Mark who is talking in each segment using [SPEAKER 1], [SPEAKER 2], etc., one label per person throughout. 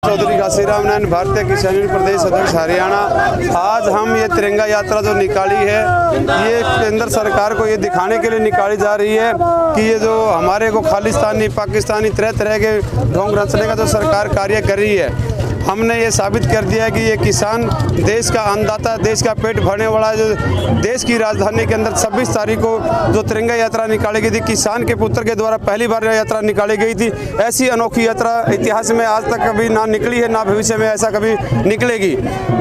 [SPEAKER 1] चौधरी घासीराम नैन, भारतीय किसान यूनियन प्रदेश अध्यक्ष हरियाणा। आज हम ये तिरंगा यात्रा जो निकाली है, ये केंद्र सरकार को ये दिखाने के लिए निकाली जा रही है कि ये जो हमारे को खालिस्तानी, पाकिस्तानी तरह तरह के ढोंग रचने का जो सरकार कार्य कर रही है, हमने ये साबित कर दिया है कि ये किसान देश का अन्नदाता, देश का पेट भरने वाला, जो देश की राजधानी के अंदर 26 तारीख को जो तिरंगा यात्रा निकाली गई थी, किसान के पुत्र के द्वारा पहली बार यात्रा निकाली गई थी। ऐसी अनोखी यात्रा इतिहास में आज तक कभी ना निकली है, ना भविष्य में ऐसा कभी निकलेगी।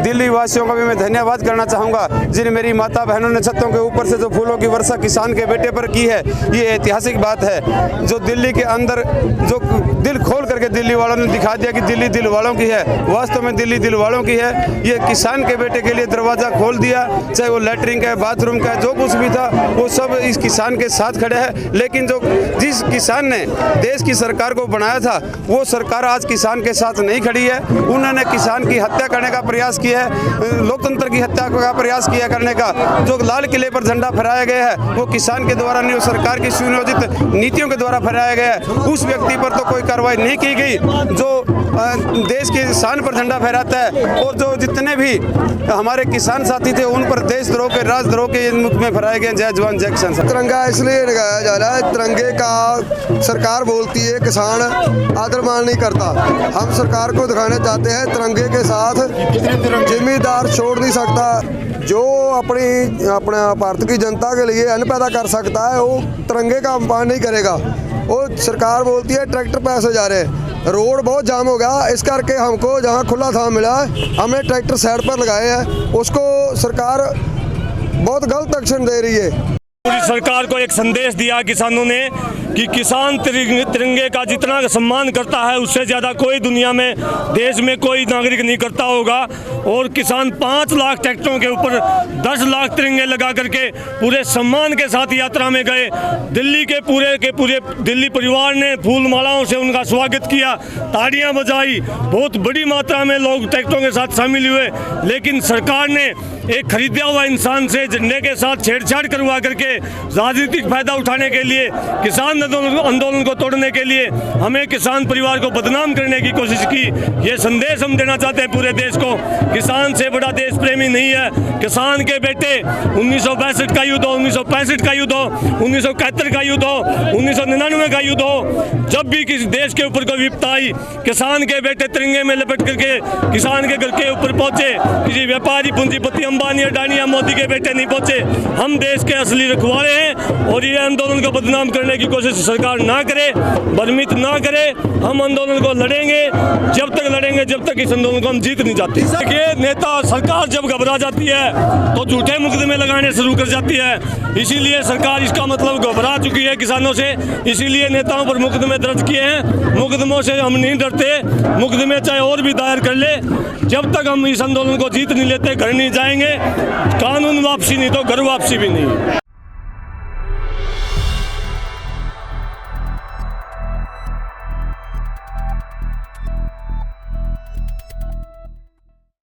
[SPEAKER 1] दिल्ली वासियों का भी मैं धन्यवाद करना चाहूँगा, जिन मेरी माता बहनों ने छतों के ऊपर से जो फूलों की वर्षा किसान के बेटे पर की है। ये ऐतिहासिक बात है जो दिल्ली के अंदर जो दिल खोल करके दिल्ली वालों ने दिखा दिया कि दिल्ली दिल वालों की है। वास्तव में दिल्ली दिल वालों की है। ये किसान के बेटे के लिए दरवाज़ा खोल दिया, चाहे वो लैटरिन का है, बाथरूम का है, जो कुछ भी था वो सब इस किसान के साथ खड़े हैं। लेकिन जो जिस किसान ने देश की सरकार को बनाया था, वो सरकार आज किसान के साथ नहीं खड़ी है। उन्होंने किसान की हत्या करने का प्रयास किया है, लोकतंत्र की हत्या का प्रयास किया करने का। जो लाल किले पर झंडा फहराया गया है वो किसान के द्वारा नहीं, सरकार की सुनियोजित नीतियों के द्वारा फहराया गया है। उस व्यक्ति पर तो कोई कार्रवाई नहीं की गई जो देश के शान पर झंडा फहराता है, और जो जितने भी हमारे किसान साथी थे उन पर देशद्रोह के, राजद्रोह के मुख में फहराए गए। जय जवान जय किसान।
[SPEAKER 2] तिरंगा इसलिए लगाया जा रहा है, तिरंगे का सरकार बोलती है किसान आदर मान नहीं करता। हम सरकार को दिखाना चाहते हैं तिरंगे के साथ जिम्मेदार छोड़ नहीं सकता। जो अपना भारत की जनता के लिए अन्न पैदा कर सकता है वो तिरंगे का अपमान नहीं करेगा। वो सरकार बोलती है ट्रैक्टर पे ऐसे जा रहे हैं, रोड बहुत जाम हो गया, इस करके हमको जहाँ खुला था मिला हमने ट्रैक्टर साइड पर लगाए हैं। उसको सरकार बहुत गलत एक्शन दे रही है।
[SPEAKER 3] पूरी सरकार को एक संदेश दिया किसानों ने कि किसान तिरंगे का जितना सम्मान करता है उससे ज़्यादा कोई दुनिया में, देश में कोई नागरिक नहीं करता होगा। और किसान 5 लाख ट्रैक्टरों के ऊपर 10 लाख तिरंगे लगा करके पूरे सम्मान के साथ यात्रा में गए। दिल्ली के पूरे दिल्ली परिवार ने फूल मालाओं से उनका स्वागत किया, ताड़ियां बजाई, बहुत बड़ी मात्रा में लोग ट्रैक्टरों के साथ शामिल हुए। लेकिन सरकार ने एक खरीदा हुआ इंसान से झंडे के साथ छेड़छाड़ करवा करके राजनीतिक फायदा उठाने के लिए, किसान आंदोलन को तोड़ने के लिए, हमें किसान परिवार को बदनाम करने की कोशिश की। ये संदेश हम देना चाहते हैं पूरे देश को, किसान से बड़ा देश प्रेमी नहीं है। किसान के बेटे 1962 का युद्ध हो, 1965 का युद्ध हो, 1971 का युद्ध हो, 1999 का युद्ध हो, जब भी किसी देश के ऊपर कोई विपदा आई, किसान के बेटे तिरंगे में लपेट करके किसान के घर के ऊपर पहुंचे। किसी व्यापारी पूंजीपति अंबानी अडानी या मोदी के बेटे नहीं पहुंचे। हम देश के असली रखवाले हैं और ये आंदोलन को बदनाम करने की कोशिश सरकार ना करे, भ्रमित ना करे। हम आंदोलन को लड़ेंगे, जब तक लड़ेंगे जब तक इस आंदोलन को हम जीत नहीं जाते। देखिए, नेता सरकार जब घबरा जाती है तो झूठे मुकदमे लगाने शुरू कर जाती है। इसीलिए सरकार इसका मतलब घबरा चुकी है किसानों से, इसीलिए नेताओं पर मुकदमे दर्ज किए हैं। मुकदमों से हम नहीं डरते, मुकदमे चाहे और भी दायर कर ले, जब तक हम इस आंदोलन को जीत नहीं लेते घर नहीं जाएंगे। कानून वापसी नहीं तो घर वापसी भी नहीं।